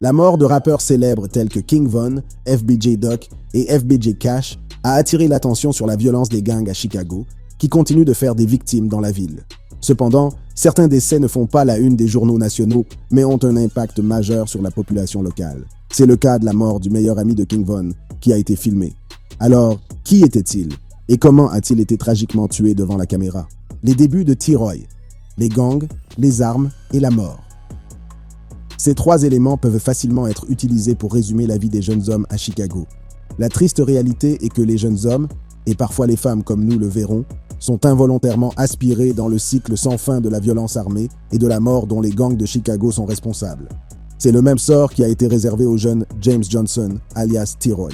La mort de rappeurs célèbres tels que King Von, FBJ Duck et FBJ Cash a attiré l'attention sur la violence des gangs à Chicago, qui continuent de faire des victimes dans la ville. Cependant, certains décès ne font pas la une des journaux nationaux, mais ont un impact majeur sur la population locale. C'est le cas de la mort du meilleur ami de King Von, qui a été filmé. Alors, qui était-il? Et comment a-t-il été tragiquement tué devant la caméra? Les débuts de T-Roy, les gangs, les armes et la mort. Ces trois éléments peuvent facilement être utilisés pour résumer la vie des jeunes hommes à Chicago. La triste réalité est que les jeunes hommes, et parfois les femmes comme nous le verrons, sont involontairement aspirés dans le cycle sans fin de la violence armée et de la mort dont les gangs de Chicago sont responsables. C'est le même sort qui a été réservé au jeune James Johnson, alias T-Roy.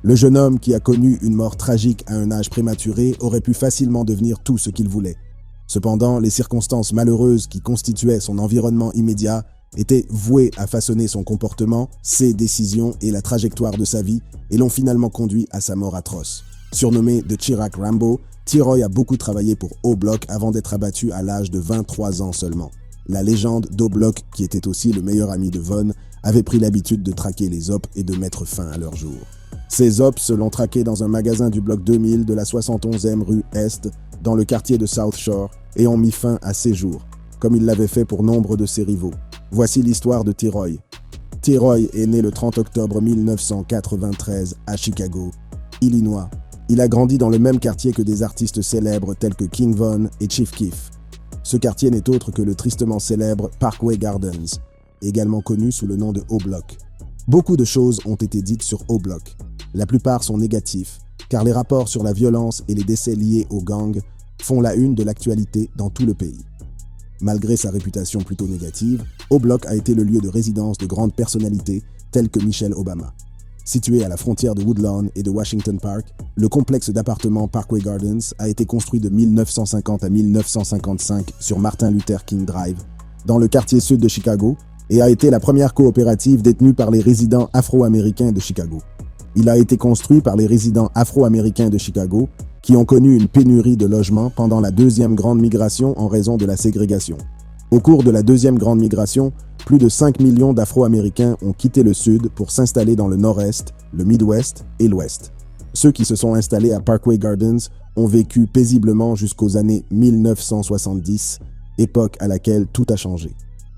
Le jeune homme qui a connu une mort tragique à un âge prématuré aurait pu facilement devenir tout ce qu'il voulait. Cependant, les circonstances malheureuses qui constituaient son environnement immédiat étaient vouées à façonner son comportement, ses décisions et la trajectoire de sa vie et l'ont finalement conduit à sa mort atroce. Surnommé The Chirac Rambo, T-Roy a beaucoup travaillé pour O-Block avant d'être abattu à l'âge de 23 ans seulement. La légende d'O-Block, qui était aussi le meilleur ami de Von, avait pris l'habitude de traquer les Ops et de mettre fin à leur jour. Ces Ops l'ont traqué dans un magasin du bloc 2000 de la 71e rue Est, dans le quartier de South Shore, et ont mis fin à ses jours, comme il l'avait fait pour nombre de ses rivaux. Voici l'histoire de T-Roy. T-Roy est né le 30 octobre 1993 à Chicago, Illinois. Il a grandi dans le même quartier que des artistes célèbres tels que King Von et Chief Keef. Ce quartier n'est autre que le tristement célèbre Parkway Gardens, également connu sous le nom de O-Block. Beaucoup de choses ont été dites sur O-Block. La plupart sont négatifs, car les rapports sur la violence et les décès liés aux gangs font la une de l'actualité dans tout le pays. Malgré sa réputation plutôt négative, O-Block a été le lieu de résidence de grandes personnalités telles que Michelle Obama. Situé à la frontière de Woodlawn et de Washington Park, le complexe d'appartements Parkway Gardens a été construit de 1950 à 1955 sur Martin Luther King Drive, dans le quartier sud de Chicago, et a été la première coopérative détenue par les résidents afro-américains de Chicago. Il a été construit par les résidents afro-américains de Chicago, qui ont connu une pénurie de logements pendant la deuxième grande migration en raison de la ségrégation. Au cours de la deuxième grande migration, plus de 5 millions d'Afro-Américains ont quitté le Sud pour s'installer dans le Nord-Est, le Midwest et l'Ouest. Ceux qui se sont installés à Parkway Gardens ont vécu paisiblement jusqu'aux années 1970, époque à laquelle tout a changé.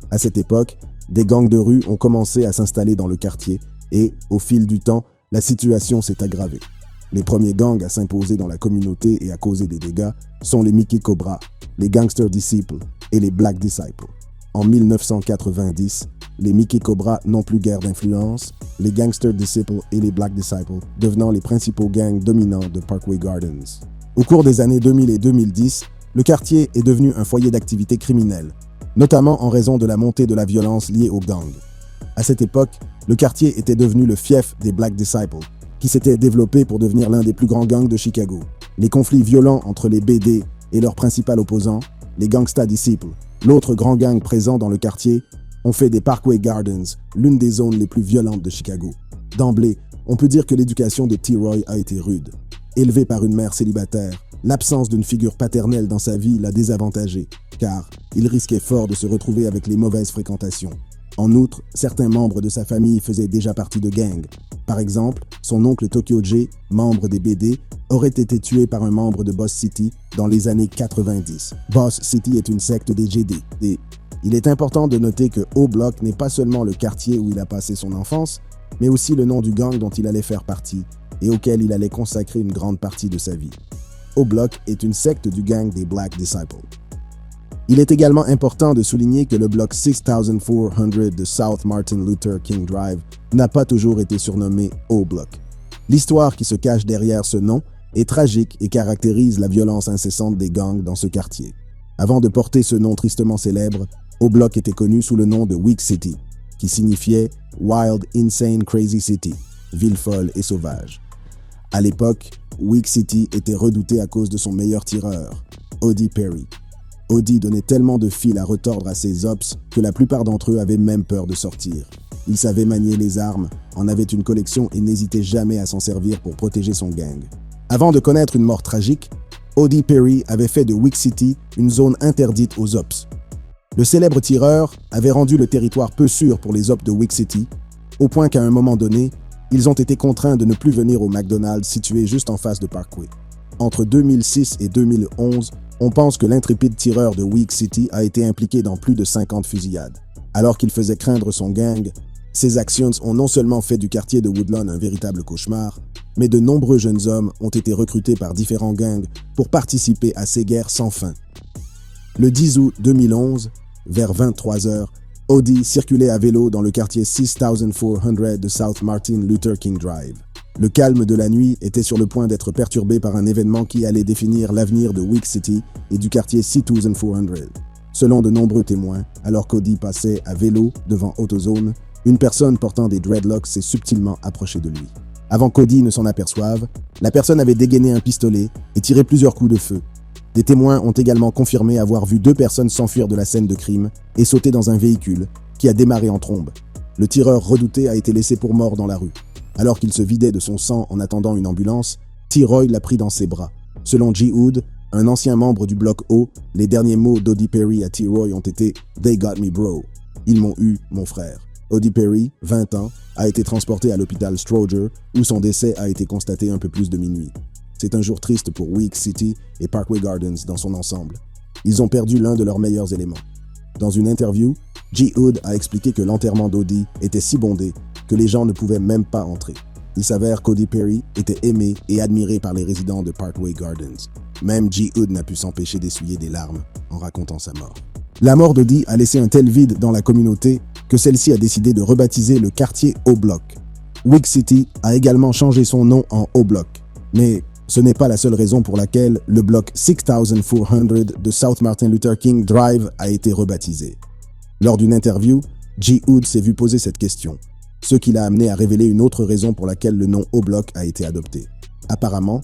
À cette époque, des gangs de rue ont commencé à s'installer dans le quartier et, au fil du temps, la situation s'est aggravée. Les premiers gangs à s'imposer dans la communauté et à causer des dégâts sont les Mickey Cobra, les Gangster Disciples et les Black Disciples. En 1990, les Mickey Cobra n'ont plus guère d'influence, les Gangster Disciples et les Black Disciples devenant les principaux gangs dominants de Parkway Gardens. Au cours des années 2000 et 2010, le quartier est devenu un foyer d'activité criminelle, notamment en raison de la montée de la violence liée aux gangs. À cette époque, le quartier était devenu le fief des Black Disciples, qui s'était développé pour devenir l'un des plus grands gangs de Chicago. Les conflits violents entre les BD et leur principal opposant, les Gangsta Disciples, l'autre grand gang présent dans le quartier, ont fait des Parkway Gardens l'une des zones les plus violentes de Chicago. D'emblée, on peut dire que l'éducation de T-Roy a été rude. Élevé par une mère célibataire, l'absence d'une figure paternelle dans sa vie l'a désavantagé, car il risquait fort de se retrouver avec les mauvaises fréquentations. En outre, certains membres de sa famille faisaient déjà partie de gangs. Par exemple, son oncle Tokyo J, membre des BD, aurait été tué par un membre de Boss City dans les années 90. Boss City est une secte des GD. Et il est important de noter que O-Block n'est pas seulement le quartier où il a passé son enfance, mais aussi le nom du gang dont il allait faire partie et auquel il allait consacrer une grande partie de sa vie. O-Block est une secte du gang des Black Disciples. Il est également important de souligner que le bloc 6400 de South Martin Luther King Drive n'a pas toujours été surnommé O-Block. L'histoire qui se cache derrière ce nom est tragique et caractérise la violence incessante des gangs dans ce quartier. Avant de porter ce nom tristement célèbre, O-Block était connu sous le nom de Weak City, qui signifiait Wild, Insane, Crazy City, ville folle et sauvage. À l'époque, Weak City était redouté à cause de son meilleur tireur, O.D. Perry. O.D. donnait tellement de fil à retordre à ses ops que la plupart d'entre eux avaient même peur de sortir. Il savait manier les armes, en avait une collection et n'hésitait jamais à s'en servir pour protéger son gang. Avant de connaître une mort tragique, O.D. Perry avait fait de Weak City une zone interdite aux ops. Le célèbre tireur avait rendu le territoire peu sûr pour les ops de Wick City, au point qu'à un moment donné, ils ont été contraints de ne plus venir au McDonald's situé juste en face de Parkway. Entre 2006 et 2011, on pense que l'intrépide tireur de Wick City a été impliqué dans plus de 50 fusillades. Alors qu'il faisait craindre son gang, ses actions ont non seulement fait du quartier de Woodlawn un véritable cauchemar, mais de nombreux jeunes hommes ont été recrutés par différents gangs pour participer à ces guerres sans fin. Le 10 août 2011, vers 23h, Audi circulait à vélo dans le quartier 6400 de South Martin Luther King Drive. Le calme de la nuit était sur le point d'être perturbé par un événement qui allait définir l'avenir de Wick City et du quartier 6400. Selon de nombreux témoins, alors qu'Audi passait à vélo devant AutoZone, une personne portant des dreadlocks s'est subtilement approchée de lui. Avant qu'Audi ne s'en aperçoive, la personne avait dégainé un pistolet et tiré plusieurs coups de feu. Des témoins ont également confirmé avoir vu deux personnes s'enfuir de la scène de crime et sauter dans un véhicule qui a démarré en trombe. Le tireur redouté a été laissé pour mort dans la rue. Alors qu'il se vidait de son sang en attendant une ambulance, T-Roy l'a pris dans ses bras. Selon G. Hood, un ancien membre du bloc O, les derniers mots d'Audi Perry à T-Roy ont été « They got me bro ». Ils m'ont eu, mon frère. Audi Perry, 20 ans, a été transporté à l'hôpital Stroger, où son décès a été constaté un peu plus de minuit. C'est un jour triste pour Wick City et Parkway Gardens dans son ensemble. Ils ont perdu l'un de leurs meilleurs éléments. Dans une interview, G. Hood a expliqué que l'enterrement d'Audi était si bondé que les gens ne pouvaient même pas entrer. Il s'avère qu'Audi Perry était aimé et admiré par les résidents de Parkway Gardens. Même G. Hood n'a pu s'empêcher d'essuyer des larmes en racontant sa mort. La mort d'Audi a laissé un tel vide dans la communauté que celle-ci a décidé de rebaptiser le quartier O-Block. Wick City a également changé son nom en O-Block. Mais ce n'est pas la seule raison pour laquelle le bloc 6400 de South Martin Luther King Drive a été rebaptisé. Lors d'une interview, G. Hood s'est vu poser cette question, ce qui l'a amené à révéler une autre raison pour laquelle le nom O-Block a été adopté. Apparemment,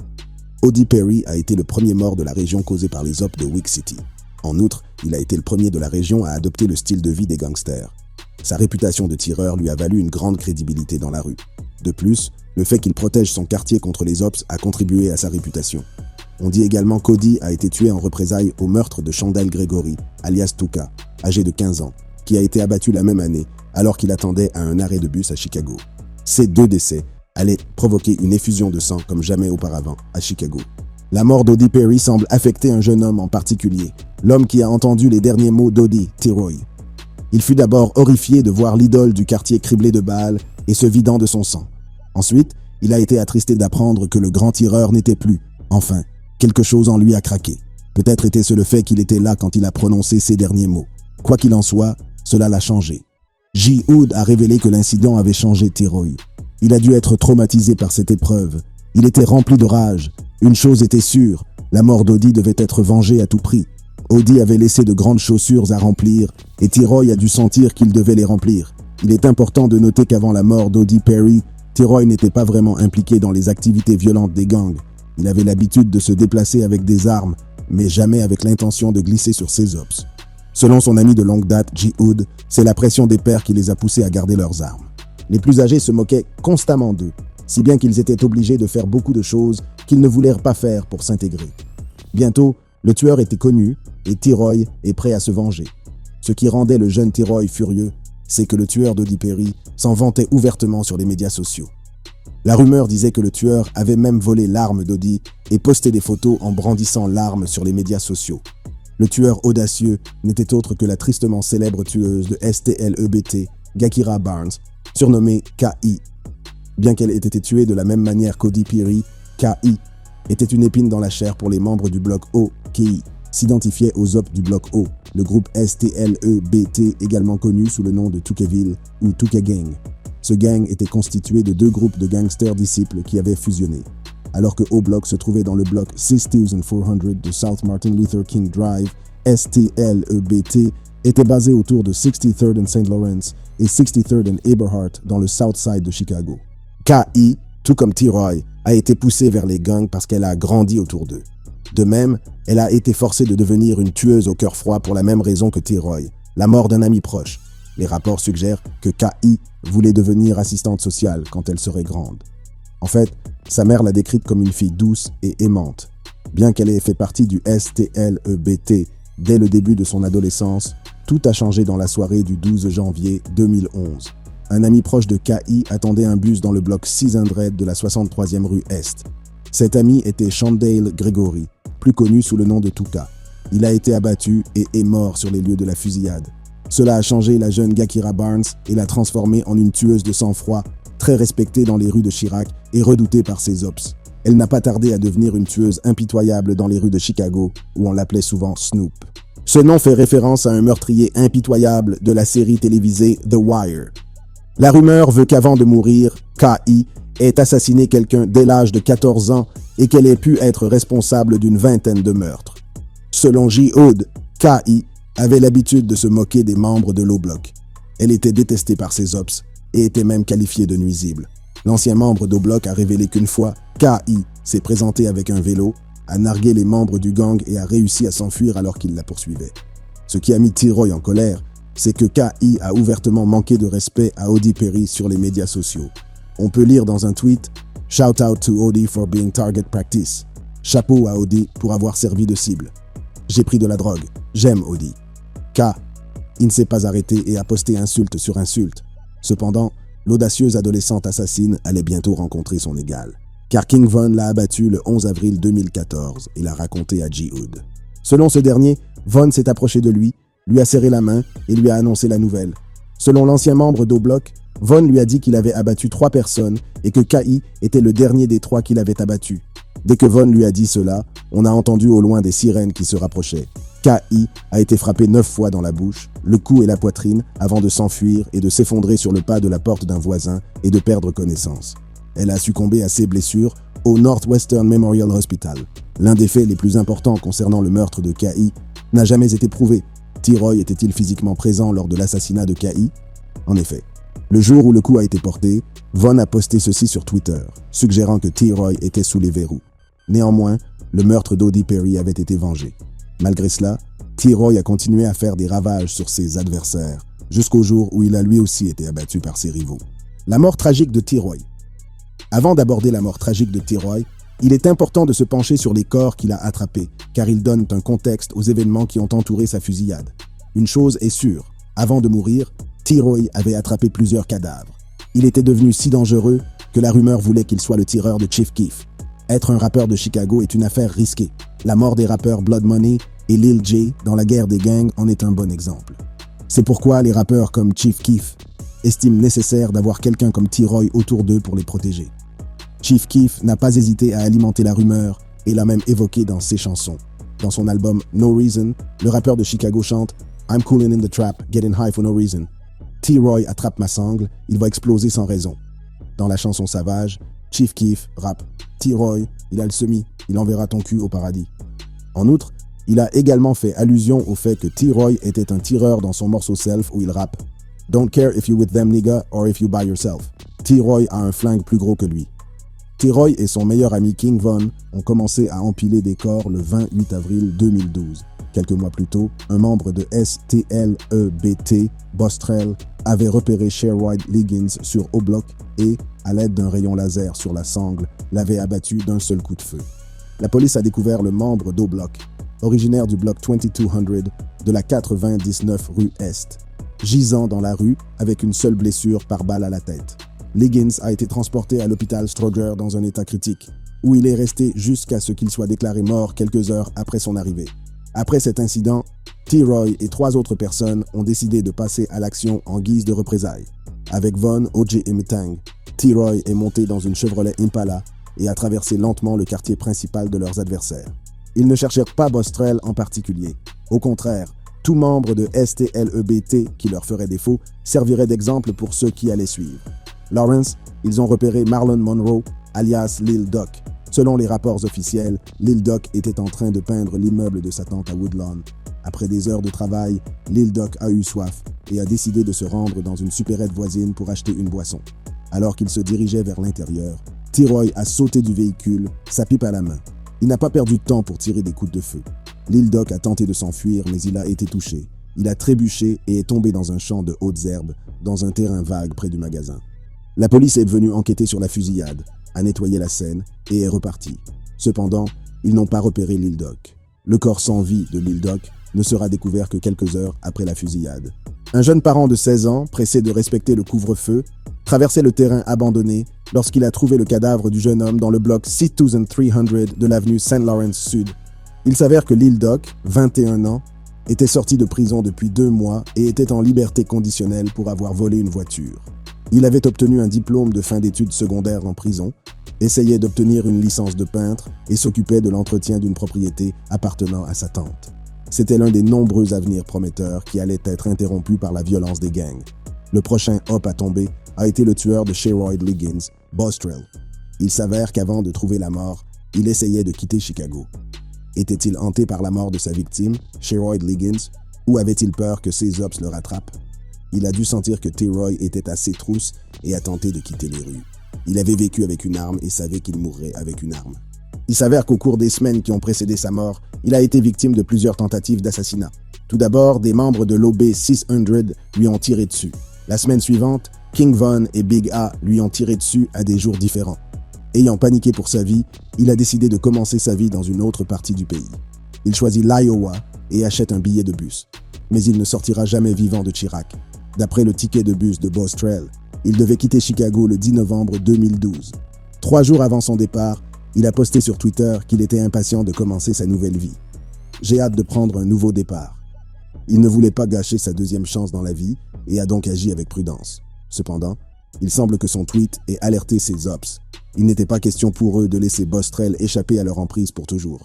Audi Perry a été le premier mort de la région causé par les ops de Wick City. En outre, il a été le premier de la région à adopter le style de vie des gangsters. Sa réputation de tireur lui a valu une grande crédibilité dans la rue. De plus, le fait qu'il protège son quartier contre les ops a contribué à sa réputation. On dit également qu'Audi a été tué en représailles au meurtre de Chandel Gregory, alias Tuka, âgé de 15 ans, qui a été abattu la même année alors qu'il attendait à un arrêt de bus à Chicago. Ces deux décès allaient provoquer une effusion de sang comme jamais auparavant à Chicago. La mort d'Audi Perry semble affecter un jeune homme en particulier, l'homme qui a entendu les derniers mots d'Audi, T-Roy. Il fut d'abord horrifié de voir l'idole du quartier criblé de balles et se vidant de son sang. Ensuite, il a été attristé d'apprendre que le grand tireur n'était plus. Enfin, quelque chose en lui a craqué. Peut-être était-ce le fait qu'il était là quand il a prononcé ces derniers mots. Quoi qu'il en soit, cela l'a changé. G. Hood a révélé que l'incident avait changé T-Roy. Il a dû être traumatisé par cette épreuve. Il était rempli de rage. Une chose était sûre, la mort d'Audi devait être vengée à tout prix. Audi avait laissé de grandes chaussures à remplir et T-Roy a dû sentir qu'il devait les remplir. Il est important de noter qu'avant la mort d'Audi Perry, T-Roy n'était pas vraiment impliqué dans les activités violentes des gangs. Il avait l'habitude de se déplacer avec des armes, mais jamais avec l'intention de glisser sur ses ops. Selon son ami de longue date, G. Hood, c'est la pression des pères qui les a poussés à garder leurs armes. Les plus âgés se moquaient constamment d'eux, si bien qu'ils étaient obligés de faire beaucoup de choses qu'ils ne voulaient pas faire pour s'intégrer. Bientôt, le tueur était connu et T-Roy est prêt à se venger. Ce qui rendait le jeune T-Roy furieux, c'est que le tueur d'Audi Perry s'en vantait ouvertement sur les médias sociaux. La rumeur disait que le tueur avait même volé l'arme d'Audi et posté des photos en brandissant l'arme sur les médias sociaux. Le tueur audacieux n'était autre que la tristement célèbre tueuse de STLEBT, Gakira Barnes, surnommée K.I. Bien qu'elle ait été tuée de la même manière qu'Audi Perry, K.I. était une épine dans la chair pour les membres du bloc O qui s'identifiaient aux ops du bloc O, le groupe STLEBT également connu sous le nom de Tukeville ou Tuka Gang. Ce gang était constitué de deux groupes de gangsters disciples qui avaient fusionné. Alors que O-Block se trouvait dans le bloc 6400 de South Martin Luther King Drive, STLEBT était basé autour de 63rd and St. Lawrence et 63rd and Eberhart dans le South Side de Chicago. K.I., tout comme T-Roy, a été poussée vers les gangs parce qu'elle a grandi autour d'eux. De même, elle a été forcée de devenir une tueuse au cœur froid pour la même raison que T-Roy, la mort d'un ami proche. Les rapports suggèrent que K.I. voulait devenir assistante sociale quand elle serait grande. En fait, sa mère l'a décrite comme une fille douce et aimante. Bien qu'elle ait fait partie du STLEBT dès le début de son adolescence, Tout a changé dans la soirée du 12 janvier 2011. Un ami proche de K.I. attendait un bus dans le bloc 600 de la 63e rue Est. Cet ami était Chandale Gregory, plus connu sous le nom de Tuka. Il a été abattu et est mort sur les lieux de la fusillade. Cela a changé la jeune Gakira Barnes et l'a transformée en une tueuse de sang-froid, très respectée dans les rues de Chirac et redoutée par ses ops. Elle n'a pas tardé à devenir une tueuse impitoyable dans les rues de Chicago, où on l'appelait souvent Snoop. Ce nom fait référence à un meurtrier impitoyable de la série télévisée The Wire. La rumeur veut qu'avant de mourir, K.I. ait assassiné quelqu'un dès l'âge de 14 ans et qu'elle ait pu être responsable d'une vingtaine de meurtres. Selon J-Hood, K.I. avait l'habitude de se moquer des membres de l'O-Bloc. Elle était détestée par ses ops et était même qualifiée de nuisible. L'ancien membre d'O-Bloc a révélé qu'une fois, K.I. s'est présenté avec un vélo, a nargué les membres du gang et a réussi à s'enfuir alors qu'il la poursuivait. Ce qui a mis T-Roy en colère, c'est que K.I. a ouvertement manqué de respect à Audie Perry sur les médias sociaux. On peut lire dans un tweet « Shout out to Audie for being target practice ». Chapeau à Audie pour avoir servi de cible. J'ai pris de la drogue. J'aime Audie. K. Il ne s'est pas arrêté et a posté insulte sur insulte. Cependant, l'audacieuse adolescente assassine allait bientôt rencontrer son égal. Car King Von l'a abattu le 11 avril 2014 et l'a raconté à J-Hood. Selon ce dernier, Von s'est approché de lui a serré la main et lui a annoncé la nouvelle. Selon l'ancien membre d'O-Bloc, Von lui a dit qu'il avait abattu 3 personnes et que K.I. était le dernier des 3 qu'il avait abattu. Dès que Von lui a dit cela, on a entendu au loin des sirènes qui se rapprochaient. K.I. a été frappé 9 fois dans la bouche, le cou et la poitrine avant de s'enfuir et de s'effondrer sur le pas de la porte d'un voisin et de perdre connaissance. Elle a succombé à ses blessures au Northwestern Memorial Hospital. L'un des faits les plus importants concernant le meurtre de K.I. n'a jamais été prouvé. T-Roy était-il physiquement présent lors de l'assassinat de K.I.? En effet, le jour où le coup a été porté, Von a posté ceci sur Twitter, suggérant que T-Roy était sous les verrous. Néanmoins, le meurtre d'Audie Perry avait été vengé. Malgré cela, T-Roy a continué à faire des ravages sur ses adversaires, jusqu'au jour où il a lui aussi été abattu par ses rivaux. La mort tragique de T-Roy. Avant d'aborder la mort tragique de T-Roy, il est important de se pencher sur les corps qu'il a attrapés, car ils donnent un contexte aux événements qui ont entouré sa fusillade. Une chose est sûre, avant de mourir, T-Roy avait attrapé plusieurs cadavres. Il était devenu si dangereux que la rumeur voulait qu'il soit le tireur de Chief Keef. Être un rappeur de Chicago est une affaire risquée. La mort des rappeurs Blood Money et Lil J dans la guerre des gangs en est un bon exemple. C'est pourquoi les rappeurs comme Chief Keef estiment nécessaire d'avoir quelqu'un comme T-Roy autour d'eux pour les protéger. Chief Keef n'a pas hésité à alimenter la rumeur et l'a même évoqué dans ses chansons. Dans son album No Reason, le rappeur de Chicago chante « I'm coolin' in the trap, getting high for no reason ». T-Roy attrape ma sangle, il va exploser sans raison. Dans la chanson Savage, Chief Keef rappe « T-Roy, il a le semis, il enverra ton cul au paradis ». En outre, il a également fait allusion au fait que T-Roy était un tireur dans son morceau Self où il rappe « Don't care if you with them nigga or if you by yourself ». T-Roy a un flingue plus gros que lui. T-Roy et son meilleur ami King Von ont commencé à empiler des corps le 28 avril 2012. Quelques mois plus tôt, un membre de STLEBT, Bostrel, avait repéré Sherrod Liggins sur O-Bloc et, à l'aide d'un rayon laser sur la sangle, l'avait abattu d'un seul coup de feu. La police a découvert le membre d'O-Bloc, originaire du bloc 2200 de la 99 rue Est, gisant dans la rue avec une seule blessure par balle à la tête. Liggins a été transporté à l'hôpital Stroger dans un état critique, où il est resté jusqu'à ce qu'il soit déclaré mort quelques heures après son arrivée. Après cet incident, T-Roy et 3 autres personnes ont décidé de passer à l'action en guise de représailles. Avec Von, OJ et Metang, T-Roy est monté dans une Chevrolet Impala et a traversé lentement le quartier principal de leurs adversaires. Ils ne cherchèrent pas Bostrel en particulier. Au contraire, tout membre de STLEBT qui leur ferait défaut servirait d'exemple pour ceux qui allaient suivre. Lawrence, ils ont repéré Marlon Monroe, alias Lil Doc. Selon les rapports officiels, Lil Doc était en train de peindre l'immeuble de sa tante à Woodlawn. Après des heures de travail, Lil Doc a eu soif et a décidé de se rendre dans une supérette voisine pour acheter une boisson. Alors qu'il se dirigeait vers l'intérieur, T-Roy a sauté du véhicule, sa pipe à la main. Il n'a pas perdu de temps pour tirer des coups de feu. Lil Doc a tenté de s'enfuir, mais il a été touché. Il a trébuché et est tombé dans un champ de hautes herbes, dans un terrain vague près du magasin. La police est venue enquêter sur la fusillade, a nettoyé la scène et est repartie. Cependant, ils n'ont pas repéré Lil Doc. Le corps sans vie de Lil Doc ne sera découvert que quelques heures après la fusillade. Un jeune parent de 16 ans, pressé de respecter le couvre-feu, traversait le terrain abandonné lorsqu'il a trouvé le cadavre du jeune homme dans le bloc 6300 de l'avenue St. Lawrence Sud. Il s'avère que Lil Doc, 21 ans, était sorti de prison depuis 2 mois et était en liberté conditionnelle pour avoir volé une voiture. Il avait obtenu un diplôme de fin d'études secondaires en prison, essayait d'obtenir une licence de peintre et s'occupait de l'entretien d'une propriété appartenant à sa tante. C'était l'un des nombreux avenirs prometteurs qui allaient être interrompus par la violence des gangs. Le prochain hop à tomber a été le tueur de Sherrod Liggins, Bostrel. Il s'avère qu'avant de trouver la mort, il essayait de quitter Chicago. Était-il hanté par la mort de sa victime, Sherrod Liggins, ou avait-il peur que ses ops le rattrapent? Il a dû sentir que T-Roy était à ses trousses et a tenté de quitter les rues. Il avait vécu avec une arme et savait qu'il mourrait avec une arme. Il s'avère qu'au cours des semaines qui ont précédé sa mort, il a été victime de plusieurs tentatives d'assassinat. Tout d'abord, des membres de l'OB 600 lui ont tiré dessus. La semaine suivante, King Von et Big A lui ont tiré dessus à des jours différents. Ayant paniqué pour sa vie, il a décidé de commencer sa vie dans une autre partie du pays. Il choisit l'Iowa et achète un billet de bus. Mais il ne sortira jamais vivant de Chirac. D'après le ticket de bus de Bostrel, il devait quitter Chicago le 10 novembre 2012. 3 jours avant son départ, il a posté sur Twitter qu'il était impatient de commencer sa nouvelle vie. « J'ai hâte de prendre un nouveau départ ». Il ne voulait pas gâcher sa deuxième chance dans la vie et a donc agi avec prudence. Cependant, il semble que son tweet ait alerté ses ops. Il n'était pas question pour eux de laisser Bostrel échapper à leur emprise pour toujours.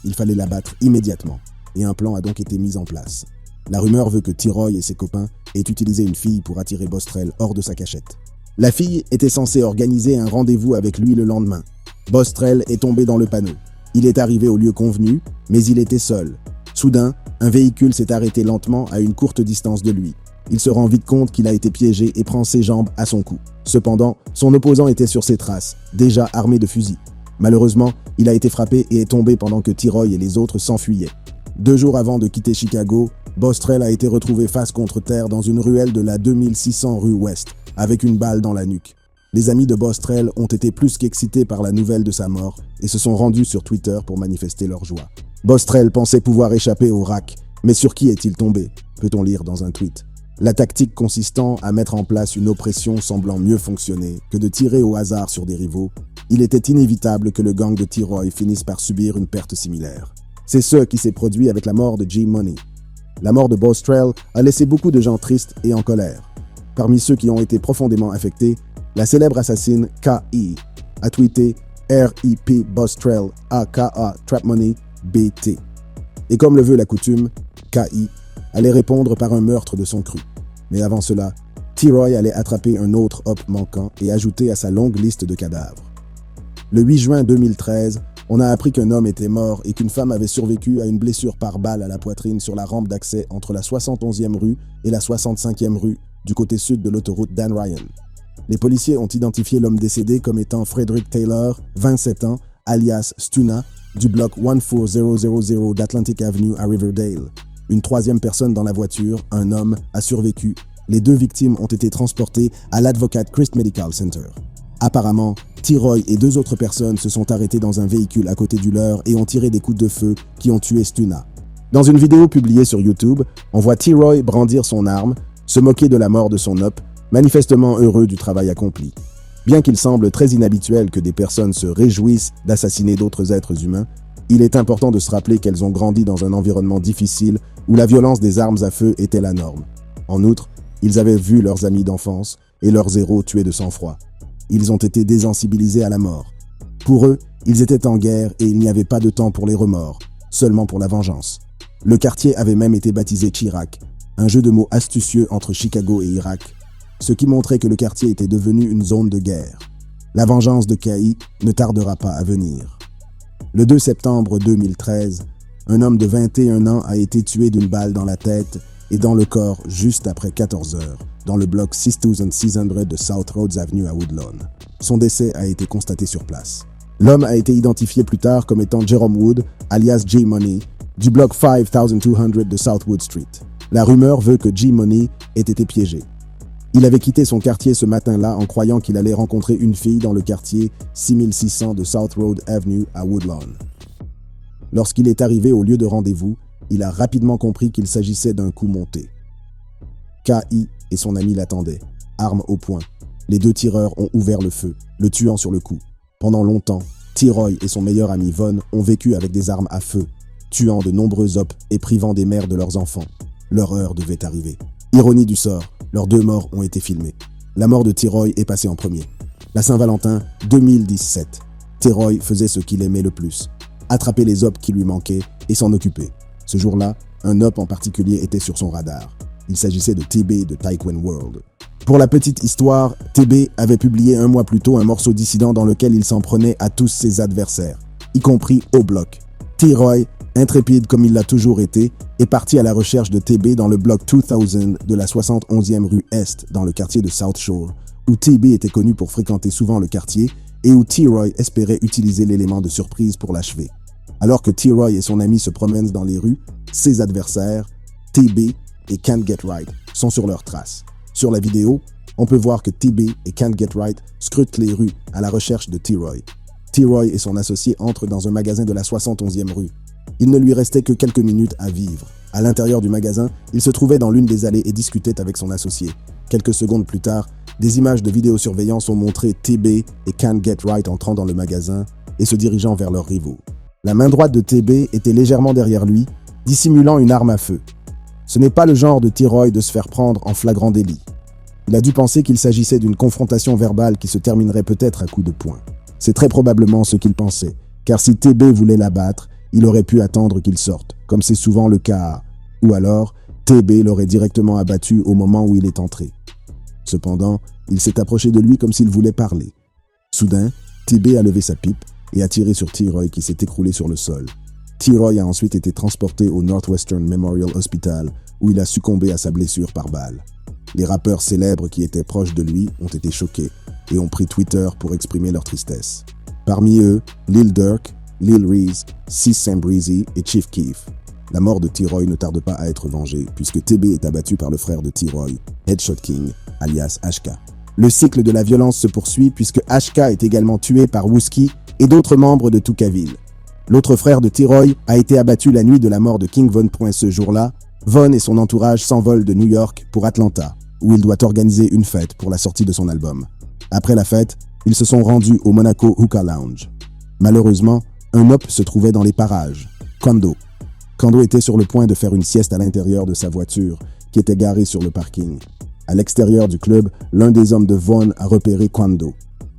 Il fallait l'abattre immédiatement, et un plan a donc été mis en place. La rumeur veut que T-Roy et ses copains aient utilisé une fille pour attirer Bostrel hors de sa cachette. La fille était censée organiser un rendez-vous avec lui le lendemain. Bostrel est tombé dans le panneau. Il est arrivé au lieu convenu, mais il était seul. Soudain, un véhicule s'est arrêté lentement à une courte distance de lui. Il se rend vite compte qu'il a été piégé et prend ses jambes à son cou. Cependant, son opposant était sur ses traces, déjà armé de fusil. Malheureusement, il a été frappé et est tombé pendant que T-Roy et les autres s'enfuyaient. 2 jours avant de quitter Chicago, Bostrel a été retrouvé face contre terre dans une ruelle de la 2600 rue Ouest, avec une balle dans la nuque. Les amis de Bostrel ont été plus qu'excités par la nouvelle de sa mort et se sont rendus sur Twitter pour manifester leur joie. Bostrel pensait pouvoir échapper au rack, mais sur qui est-il tombé? Peut-on lire dans un tweet. La tactique consistant à mettre en place une oppression semblant mieux fonctionner que de tirer au hasard sur des rivaux, il était inévitable que le gang de T-Roy finisse par subir une perte similaire. C'est ce qui s'est produit avec la mort de G-Money. La mort de Bostrel a laissé beaucoup de gens tristes et en colère. Parmi ceux qui ont été profondément affectés, la célèbre assassine K.I. a tweeté R.I.P. Bostrel aka Trap Money BT. Et comme le veut la coutume, K.I. allait répondre par un meurtre de son cru. Mais avant cela, T-Roy allait attraper un autre hop manquant et ajouter à sa longue liste de cadavres. Le 8 juin 2013, on a appris qu'un homme était mort et qu'une femme avait survécu à une blessure par balle à la poitrine sur la rampe d'accès entre la 71e rue et la 65e rue du côté sud de l'autoroute Dan Ryan. Les policiers ont identifié l'homme décédé comme étant Frederick Taylor, 27 ans, alias Stuna, du bloc 14000 d'Atlantic Avenue à Riverdale. Une 3e personne dans la voiture, un homme, a survécu. Les 2 victimes ont été transportées à l'Advocate Christ Medical Center. Apparemment, T-Roy et 2 autres personnes se sont arrêtées dans un véhicule à côté du leur et ont tiré des coups de feu qui ont tué Stuna. Dans une vidéo publiée sur YouTube, on voit T-Roy brandir son arme, se moquer de la mort de son op, manifestement heureux du travail accompli. Bien qu'il semble très inhabituel que des personnes se réjouissent d'assassiner d'autres êtres humains, il est important de se rappeler qu'elles ont grandi dans un environnement difficile où la violence des armes à feu était la norme. En outre, ils avaient vu leurs amis d'enfance et leurs héros tués de sang-froid. Ils ont été désensibilisés à la mort. Pour eux, ils étaient en guerre et il n'y avait pas de temps pour les remords, seulement pour la vengeance. Le quartier avait même été baptisé Chirac, un jeu de mots astucieux entre Chicago et Irak, ce qui montrait que le quartier était devenu une zone de guerre. La vengeance de K.I. ne tardera pas à venir. Le 2 septembre 2013, un homme de 21 ans a été tué d'une balle dans la tête et dans le corps juste après 14 heures, dans le bloc 6600 de South Rhodes Avenue à Woodlawn. Son décès a été constaté sur place. L'homme a été identifié plus tard comme étant Jerome Wood, alias G-Money, du bloc 5200 de Southwood Street. La rumeur veut que G-Money ait été piégé. Il avait quitté son quartier ce matin-là en croyant qu'il allait rencontrer une fille dans le quartier 6600 de South Road Avenue à Woodlawn. Lorsqu'il est arrivé au lieu de rendez-vous, il a rapidement compris qu'il s'agissait d'un coup monté. K.I. et son ami l'attendaient, armes au poing. Les deux tireurs ont ouvert le feu, le tuant sur le coup. Pendant longtemps, T-Roy et son meilleur ami Von ont vécu avec des armes à feu, tuant de nombreux Ops et privant des mères de leurs enfants. Leur heure devait arriver. Ironie du sort, leurs deux morts ont été filmées. La mort de T-Roy est passée en premier. La Saint-Valentin 2017. T-Roy faisait ce qu'il aimait le plus, attraper les Ops qui lui manquaient et s'en occuper. Ce jour-là, un Op en particulier était sur son radar. Il s'agissait de TB de Taekwon World. Pour la petite histoire, TB avait publié 1 mois plus tôt un morceau dissident dans lequel il s'en prenait à tous ses adversaires, y compris au bloc. T-Roy, intrépide comme il l'a toujours été, est parti à la recherche de TB dans le bloc 2000 de la 71e rue Est dans le quartier de South Shore, où TB était connu pour fréquenter souvent le quartier et où T-Roy espérait utiliser l'élément de surprise pour l'achever. Alors que T-Roy et son ami se promènent dans les rues, ses adversaires, TB et Can't Get Right, sont sur leurs traces. Sur la vidéo, on peut voir que TB et Can't Get Right scrutent les rues à la recherche de T-Roy. T-Roy et son associé entrent dans un magasin de la 71e rue. Il ne lui restait que quelques minutes à vivre. À l'intérieur du magasin, il se trouvait dans l'une des allées et discutait avec son associé. Quelques secondes plus tard, des images de vidéosurveillance ont montré TB et Can't Get Right entrant dans le magasin et se dirigeant vers leurs rivaux. La main droite de TB était légèrement derrière lui, dissimulant une arme à feu. Ce n'est pas le genre de T-Roy de se faire prendre en flagrant délit. Il a dû penser qu'il s'agissait d'une confrontation verbale qui se terminerait peut-être à coups de poing. C'est très probablement ce qu'il pensait, car si TB voulait l'abattre, il aurait pu attendre qu'il sorte, comme c'est souvent le cas, ou alors TB l'aurait directement abattu au moment où il est entré. Cependant, il s'est approché de lui comme s'il voulait parler. Soudain, TB a levé sa pipe et a tiré sur T-Roy qui s'est écroulé sur le sol. T-Roy a ensuite été transporté au Northwestern Memorial Hospital où il a succombé à sa blessure par balle. Les rappeurs célèbres qui étaient proches de lui ont été choqués et ont pris Twitter pour exprimer leur tristesse. Parmi eux, Lil Durk, Lil Reese, Sis Sam Breezy et Chief Keef. La mort de T-Roy ne tarde pas à être vengée puisque TB est abattu par le frère de T-Roy, Headshot King, alias HK. Le cycle de la violence se poursuit puisque HK est également tué par Wooski et d'autres membres de Toukaville. L'autre frère de T-Roy a été abattu la nuit de la mort de King Von. Ce jour-là, Von et son entourage s'envolent de New York pour Atlanta, où il doit organiser une fête pour la sortie de son album. Après la fête, ils se sont rendus au Monaco Hookah Lounge. Malheureusement, un Op se trouvait dans les parages, Quando. Quando était sur le point de faire une sieste à l'intérieur de sa voiture, qui était garée sur le parking. À l'extérieur du club, l'un des hommes de Von a repéré Quando.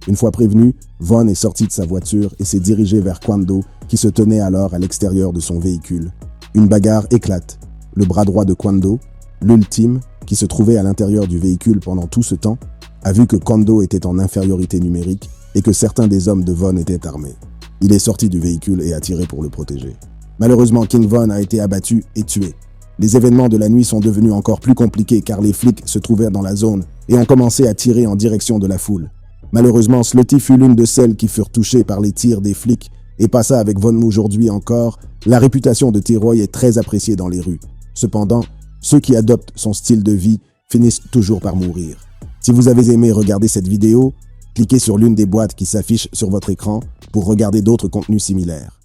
Une fois prévenu, Von est sorti de sa voiture et s'est dirigé vers Quando, qui se tenait alors à l'extérieur de son véhicule. Une bagarre éclate. Le bras droit de Quando, l'ultime, qui se trouvait à l'intérieur du véhicule pendant tout ce temps, a vu que Quando était en infériorité numérique et que certains des hommes de Von étaient armés. Il est sorti du véhicule et a tiré pour le protéger. Malheureusement, King Von a été abattu et tué. Les événements de la nuit sont devenus encore plus compliqués car les flics se trouvaient dans la zone et ont commencé à tirer en direction de la foule. Malheureusement, Slutty fut l'une de celles qui furent touchées par les tirs des flics et passa avec Von. Aujourd'hui encore, la réputation de T-Roy est très appréciée dans les rues. Cependant, ceux qui adoptent son style de vie finissent toujours par mourir. Si vous avez aimé regarder cette vidéo, cliquez sur l'une des boîtes qui s'affichent sur votre écran pour regarder d'autres contenus similaires.